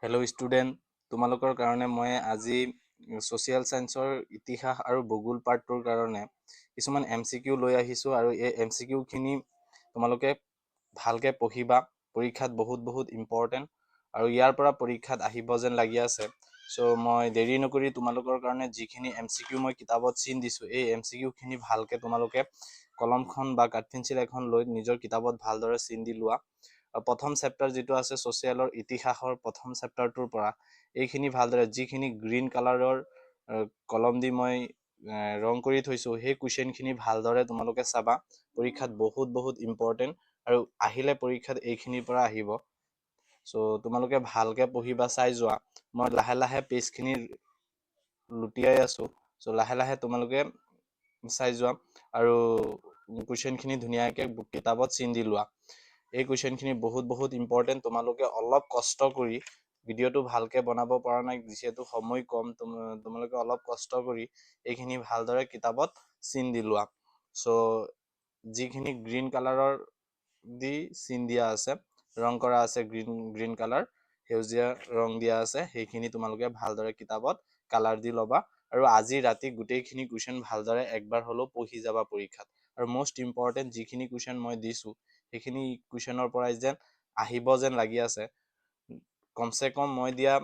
Hello' student, তোমালোকৰ কাৰণে মই আজি ছ'চিয়েল ছায়েন্সৰ ইতিহাস আৰু ভূগোল পাৰ্টটোৰ কাৰণে কিছুমান MCQ লৈ আহিছোঁ আৰু এই MCQখিনি তোমালোকে ভালকৈ পঢ়িবা। পৰীক্ষাত বহুত ইম্পৰ্টেণ্ট আৰু ইয়াৰ পৰা পৰীক্ষাত আহিব যেন লাগি আছে। চ' মই দেৰি নকৰি তোমালোকৰ কাৰণে যিখিনি MCQ মই কিতাপত চিন দিছোঁ, এই MCQখিনি ভালকৈ তোমালোকে কলমখন বা কাঠ পেঞ্চিল এখন লৈ নিজৰ কিতাপত ভালদৰে চিন দি লোৱা। প্ৰথম চেপ্টাৰ যিটো আছে ছ'চিয়েলৰ ইতিহাসৰ প্ৰথম চেপ্টাৰটোৰ পৰা এইখিনি ভালদৰে যিখিনি গ্ৰীণ কালাৰৰ কলম দি মই ৰং কৰি থৈছোঁ, সেই কুৱেশ্যনখিনি ভালদৰে তোমালোকে চাবা। পৰীক্ষাত বহুত ইম্পৰ্টেণ্ট আৰু আহিলে পৰীক্ষাত এইখিনিৰ পৰা আহিব। চ' তোমালোকে ভালকৈ পঢ়িবা, চাই যোৱা। মই লাহে পেজখিনি লুটিয়াই আছোঁ। চ' লাহে তোমালোকে চাই যোৱা আৰু কুৱেশ্যনখিনি ধুনীয়াকৈ কিতাপত চিন দি লোৱা। এই কুৱেশ্যনখিনি বহুত ইম্পৰ্টেণ্ট। তোমালোকে অলপ কষ্ট কৰি, ভিডিঅ'টো ভালকৈ বনাব পৰা নাই যিহেতু সময় কম, তোমালোকে অলপ কষ্ট কৰি এইখিনি ভালদৰে কিতাপত চিন দি লোৱা। চ' যিখিনি গ্ৰীণ কালাৰৰ দি চিন দিয়া আছে, ৰং কৰা আছে, গ্ৰীণ কালাৰ, সেউজীয়া ৰং দিয়া আছে, সেইখিনি তোমালোকে ভালদৰে কিতাপত কালাৰ দি ল'বা আৰু আজি ৰাতি গোটেইখিনি কুৱেশ্যন ভালদৰে একবাৰ হ'লেও পঢ়ি যাবা পৰীক্ষাত। আৰু মষ্ট ইম্পৰ্টেণ্ট যিখিনি কুৱেশ্যন মই দিছোঁ, সেইখিনি কুৱেশ্যনৰ পৰাই যেন আহিব যেন লাগি আছে। কমচে কম মই দিয়া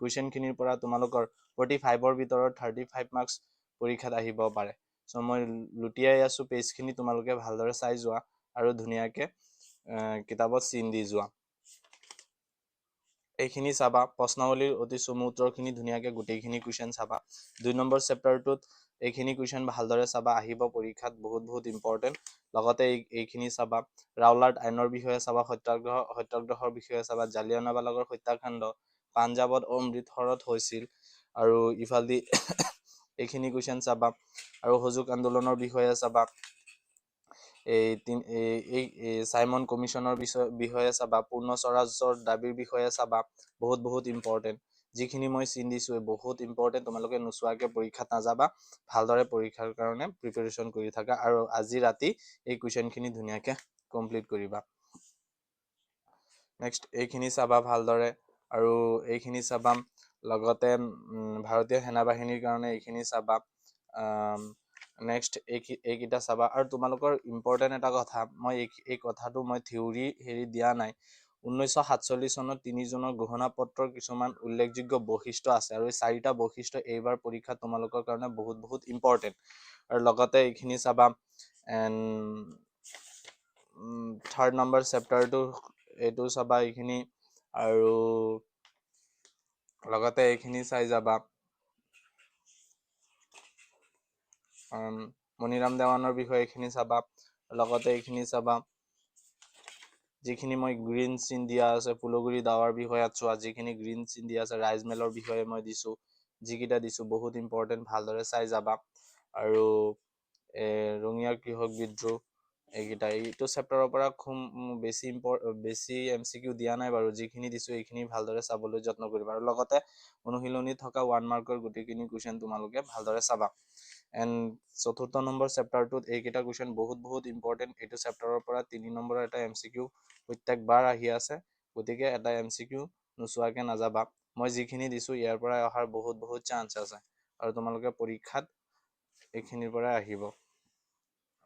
কুৱেশ্যনখিনিৰ পৰা তোমালোকৰ 45ৰ ভিতৰত 35 মাৰ্কছ পৰীক্ষাত আহিব পাৰে। চ' মই লুটিয়াই আছোঁ পেজখিনি, তোমালোকে ভালদৰে চাই যোৱা আৰু ধুনীয়াকৈ কিতাপত চিন দি যোৱা। এইখিনি চাবা, প্ৰশ্নাৱলীৰ অতি চমু উত্তৰখিনি ধুনীয়াকৈ গোটেইখিনি কুৱেশ্যন চাবা। 2 নম্বৰ চেপ্টাৰটোত এইখিনি কুৱেশ্যন ভালদৰে চাবা, আহিব পৰীক্ষাত বহুত ইম্পৰ্টেণ্ট। লগতে এইখিনি চাবা, ৰাওলাট আইনৰ বিষয়ে চাবা, সত্যাগ্ৰহৰ বিষয়ে চাবা, জালিয়ানাৱালাবাগৰ হত্যাকাণ্ড, পাঞ্জাৱত অমৃতসৰত হৈছিল আৰু ইফালদি এইখিনি কুৱেশ্যন চাবা আৰু অসহযোগ আন্দোলনৰ বিষয়ে চাবা। এই চাইমন কমিশ্যনৰ বিষয়ে চাবা, পূৰ্ণ স্বৰাজৰ দাবীৰ বিষয়ে চাবা। বহুত ইম্পৰ্টেণ্ট। যিখিনি মই চিন দিছোঁ বহুত ইম্পৰ্টেণ্ট। তোমালোকে নোচোৱাকৈ পৰীক্ষাত নাযাবা। ভালদৰে পৰীক্ষাৰ কাৰণে প্ৰিপেৰেশ্যন কৰি থাকা আৰু আজি ৰাতি এই কুৱেশ্যনখিনি ধুনীয়াকৈ কমপ্লিট কৰিবা। নেক্সট এইখিনি চাবা ভালদৰে আৰু এইখিনি চাবা। লগতে ভাৰতীয় সেনাবাহিনীৰ কাৰণে এইখিনি চাবা। নেক্সট এইকেইটা চাবা আৰু তোমালোকৰ ইম্পৰ্টেণ্ট এটা কথা, মই এই কথাটো মই থিয়ৰী দিয়া নাই। 1947 চনত 3 জুনৰ ঘোষণাপত্ৰৰ কিছুমান উল্লেখযোগ্য বৈশিষ্ট্য আছে আৰু এই 4টা বৈশিষ্ট্য এইবাৰ পৰীক্ষাত তোমালোকৰ কাৰণে বহুত ইম্পৰ্টেণ্ট। আৰু লগতে এইখিনি চাবা। এণ্ড 3rd নম্বৰ চেপ্টাৰটো এইটো চাবা এইখিনি আৰু লগতে এইখিনি চাই যাবা। মণিৰাম দেৱানৰ বিষয়ে এইখিনি চাবা। লগতে এইখিনি চাবা, যিখিনি মই গ্ৰীণ চিন দিয়া আছে, ফুলগুৰি দাৱাৰ বিষয়ে চোৱা, যিখিনি গ্ৰীণ চিন দিয়া আছে, ৰাইজমেলৰ বিষয়ে মই দিছোঁ, যিকেইটা দিছোঁ বহুত ইম্পৰ্টেণ্ট, ভালদৰে চাই যাবা। আৰু ৰঙিয়াৰ কৃষক বিদ্ৰোহ, এইটো চেপ্টাৰৰ পৰা বেছি MCQ দিয়া নাই বাৰু। যিখিনি দিছোঁ এইখিনি ভালদৰে চাবলৈ যত্ন কৰিবা আৰু লগতে অনুশীলনী থকা 1 মাৰ্কৰ গোটেইখিনি কুৱেশ্যন তোমালোকে ভালদৰে চাবা। এণ্ড 4ৰ্থ নম্বৰ চেপ্টাৰটোত এইকেইটা কুৱেশ্যন বহুত ইম্পৰ্টেণ্ট। এইটো চেপ্টাৰৰ পৰা 3 নম্বৰৰ এটা MCQ প্ৰত্যেকবাৰ আহি আছে, গতিকে এটা MCQ নোচোৱাকৈ নাযাবা। মই যিখিনি দিছোঁ ইয়াৰ পৰা অহাৰ বহুত চান্স আছে আৰু তোমালোকে পৰীক্ষাত এইখিনিৰ পৰাই আহিব।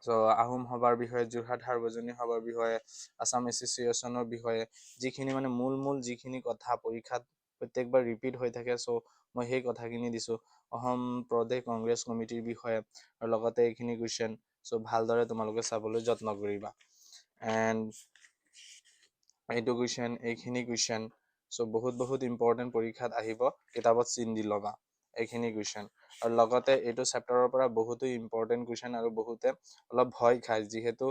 চ' আহোম সভাৰ বিষয়ে, যোৰহাট সাৰ্বজনীন সভাৰ বিষয়ে, আছাম এছ'চিয়েশ্যনৰ বিষয়ে, যিখিনি মানে মূল যিখিনি কথা পৰীক্ষাত প্ৰত্যেকবাৰ ৰিপিট হৈ থাকে, চ' মই সেই কথাখিনি দিছোঁ। অসম প্ৰদেশ কংগ্ৰেছ কমিটিৰ বিষয়ে আৰু লগতে এইখিনি কুৱেশ্যন। চ' ভালদৰে তোমালোকে চাবলৈ যত্ন কৰিবা। এণ্ড এইটো কুৱেশ্যন, এইখিনি কুৱেশ্যন। চ' বহুত ইম্পৰ্টেণ্ট, পৰীক্ষাত আহিব, কিতাপত চিন দি ল'বা এইখিনি কুৱেশ্যন। আৰু লগতে এইটো চেপ্টাৰৰ পৰা বহুতো ইম্পৰ্টেণ্ট কুৱেশ্যন আৰু বহুতে অলপ ভয় খায়, যিহেতু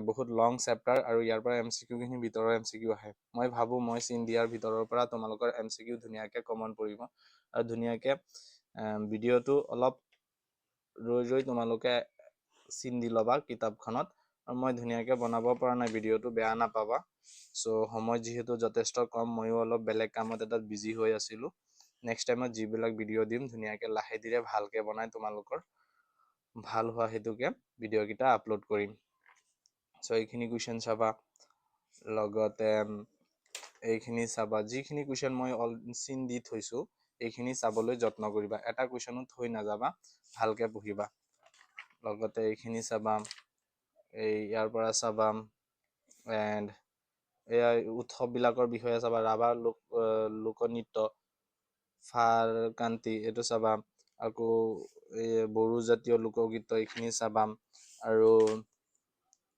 বহুত লং চেপ্টাৰ আৰু ইয়াৰ পৰা MCQখিনি ভিতৰৰ MCQ আহে। মই ভাবোঁ মই চিন দিয়াৰ ভিতৰৰ পৰা তোমালোকৰ MCQ ধুনীয়াকৈ কমন পৰিব আৰু ধুনীয়াকৈ ভিডিঅ'টো অলপ ৰৈ তোমালোকে চিন দি ল'বা কিতাপখনত। আৰু মই ধুনীয়াকৈ বনাব পৰা নাই ভিডিঅ'টো, বেয়া নাপাবা। চ' সময় যিহেতু যথেষ্ট কম, ময়ো অলপ বেলেগ কামত এটাত বিজি হৈ আছিলোঁ। নেক্সট টাইমত যিবিলাক ভিডিঅ' দিম ধুনীয়াকৈ লাহে ধীৰে ভালকৈ বনাই তোমালোকৰ ভাল হোৱা হেতুকে ভিডিঅ'কেইটা আপলোড কৰিম। চ' এইখিনি কুৱেশ্যন চাবা। লগতে এইখিনি চাবা, যিখিনি কুৱেশ্যন মই চিন দি থৈছো এইখিনি চাবলৈ যত্ন কৰিবা, এটা কুৱেশ্যনো থৈ নাযাবা, ভালকে পঢ়িবা। লগতে এইখিনি চাবা, ইয়াৰ পৰা চাবা, এণ্ড এয়া উৎসৱবিলাকৰ বিষয়ে চাবা, ৰাভা লোকনৃত্য, ফাৰকান্তি এইটো চাবা, আকৌ বড়ো জাতীয় লোকগীত এইখিনি চাবা, আৰু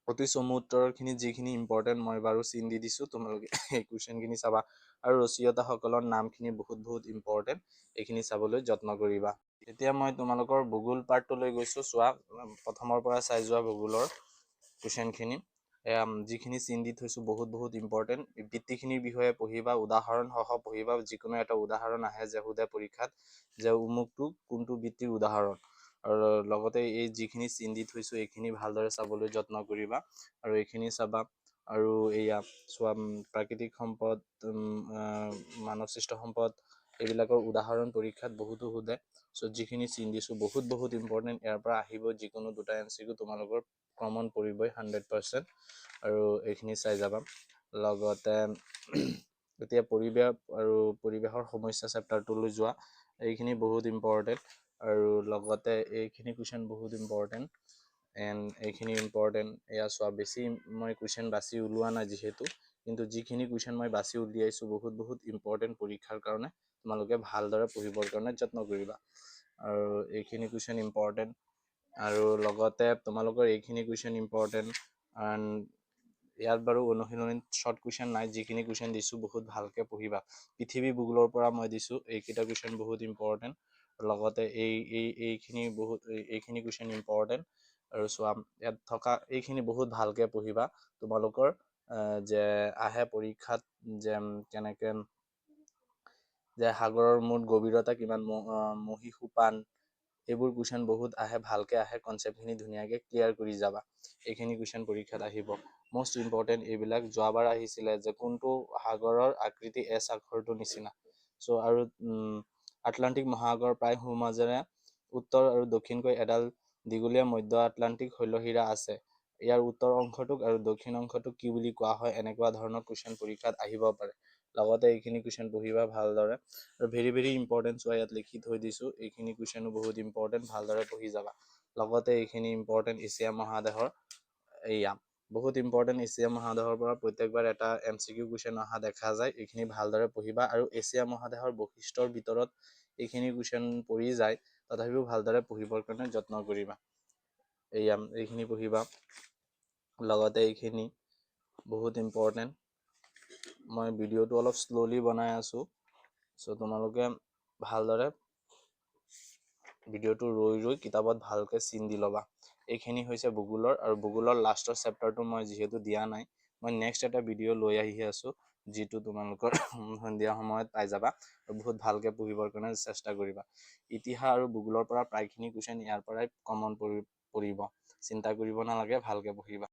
অতি চমু উত্তৰখিনি যিখিনি ইম্পৰ্টেণ্ট মই বাৰু চিন দি দিছো, তোমালোকে এই কুৱেশ্যনখিনি চাবা। আৰু ৰচয়িতাসকলৰ নামখিনি বহুত ইম্পৰ্টেণ্ট, এইখিনি চাবলৈ যত্ন কৰিবা। এতিয়া মই তোমালোকৰ ভূগোল পাৰ্টটোলৈ গৈছো, চোৱা প্ৰথমৰ পৰা চাই যোৱা ভূগোলৰ কুৱেশ্যনখিনি। যিখিনি চিন দি থৈছো বহুত ইম্পৰ্টেণ্ট, বৃত্তিখিনিৰ বিষয়ে পঢ়িবা, উদাহৰণ সহ পঢ়িবা। যিকোনো এটা উদাহৰণ আহে যে সোধে পৰীক্ষাত যে অমুকটো কোনটো বৃত্তিৰ উদাহৰণ, আৰু লগতে এই যিখিনি চিন দি থৈছো এইখিনি ভালদৰে চাবলৈ যত্ন কৰিবা। আৰু এইখিনি চাবা, আৰু এয়া চোৱা, প্ৰাকৃতিক সম্পদ, মানৱ সৃষ্ট সম্পদ, এইবিলাকৰ উদাহৰণ পৰীক্ষাত বহুতো সোধে। চ' যিখিনি চিন দিছো বহুত ইম্পৰ্টেণ্ট, ইয়াৰ পৰা আহিব যিকোনো দুটা MCQ তোমালোকৰ কমন পৰিবই 100%, আৰু এইখিনি চাই যাবা। লগতে এতিয়া পৰিৱেশ আৰু পৰিৱেশৰ সমস্যা চেপ্টাৰটোলৈ যোৱা, এইখিনি বহুত ইম্পৰ্টেণ্ট, আৰু লগতে এইখিনি কুৱেশ্যন বহুত ইম্পৰ্টেণ্ট, এণ্ড এইখিনি ইম্পৰ্টেণ্ট। এয়া চোৱা, বেছি মই কুৱেশ্যন বাছি ওলোৱা নাই যিহেতু, কিন্তু যিখিনি কুৱেশ্যন মই বাছি উলিয়াইছো বহুত ইম্পৰ্টেণ্ট পৰীক্ষাৰ কাৰণে, তোমালোকে ভালদৰে পঢ়িবৰ কাৰণে যত্ন কৰিবা। আৰু এইখিনি কুৱেশ্যন ইম্পৰ্টেণ্ট, আৰু লগতে তোমালোকৰ এইখিনি কুৱেশ্যন ইম্পৰ্টেণ্ট। ইয়াত বাৰু অনুশীলনী শ্বৰ্ট কুৱেশ্যন নাই, যিখিনি কুৱেশ্যন দিছো বহুত ভালকে পঢ়িবা। পৃথিৱী ভূগোলৰ পৰা মই দিছো, এইকেইটা কুৱেশ্যন বহুত ইম্পৰ্টেণ্ট। লগতে এইখিনি কুৱেশ্যন ইম্পৰ্টেণ্ট। আৰু চোৱা, ইয়াত থকা এইখিনি বহুত ভালকে পঢ়িবা। তোমালোকৰ যে আহে পৰীক্ষাত যে কেনেকে যে সাগৰৰ মুঠ গভীৰতা কিমান, মহীসোপান, এইবোৰ কুৱেশ্যন বহুত আহে, ভালকে আহে, কনচেপ্টখিনি ধুনীয়াকে ক্লিয়াৰ কৰি যাবা। এইখিনি কুৱেশ্যন পৰীক্ষাত আহিব, মষ্ট ইম্পৰ্টেণ্ট এইবিলাক। যোৱাবাৰ আহিছিলে যে কোনটো সাগৰৰ আকৃতি এছ আখৰটোৰ নিচিনা। চ' আৰু আটলান্টিক মহাসাগৰ প্ৰায় সোঁমাজেৰে উত্তৰ আৰু দক্ষিণকৈ এডাল দীঘলীয়া মধ্য আটলান্টিক শৈলশিৰা আছে। ইয়াৰ উত্তৰ অংশটোক আৰু দক্ষিণ অংশটোক কি বুলি কোৱা হয়, এনেকুৱা ধৰণৰ কুৱেশ্যন পৰীক্ষাত আহিব পাৰে। লগতে এইখিনি কুৱেশ্যন পঢ়িবা ভালদৰে, আৰু ভেৰি ইম্পৰ্টেণ্ট। চোৱা, ইয়াত লিখি থৈ দিছো, এইখিনি কুৱেশ্যনো বহুত ইম্পৰ্টেণ্ট, ভালদৰে পঢ়ি যাবা। লগতে এইখিনি ইম্পৰ্টেণ্ট, এছিয়া মহাদেশৰ, এয়া বহুত ইম্পৰ্টেণ্ট। এছিয়া মহাদেশৰ পৰা প্ৰত্যেকবাৰ এটা MCQ কুৱেশ্যন অহা দেখা যায়, এইখিনি ভালদৰে পঢ়িবা। আৰু এছিয়া মহাদেশৰ বৈশিষ্ট্যৰ ভিতৰত এইখিনি কুৱেশ্যন পৰি যায়, তথাপিও ভালদৰে পঢ়িবৰ কাৰণে যত্ন কৰিবা। এইখিনি পঢ়িবা। লগতে এইখিনি বহুত ইম্পৰ্টেণ্ট। মই ভিডিঅ'টো অলপ শ্ল'লি বনাই আছো, চ' তোমালোকে ভালদৰে ভিডিঅ'টো ৰৈ কিতাপত ভালকে চিন দি ল'বা। এইখিনি হৈছে ভূগোলৰ, আৰু ভূগোলৰ লাষ্টৰ চেপ্টাৰটো মই যিহেতু দিয়া নাই, মই নেক্সট এটা ভিডিঅ' লৈ আহি আছো, যিটো তোমালোকৰ সন্ধিয়া সময়ত পাই যাবা। আৰু বহুত ভালকে পঢ়িবৰ কাৰণে চেষ্টা কৰিবা। ইতিহাস আৰু ভূগোলৰ পৰা প্ৰায়খিনি কুৱেশ্যন ইয়াৰ পৰাই কমন পৰিব, চিন্তা কৰিব নালাগে, ভালকে পঢ়িবা।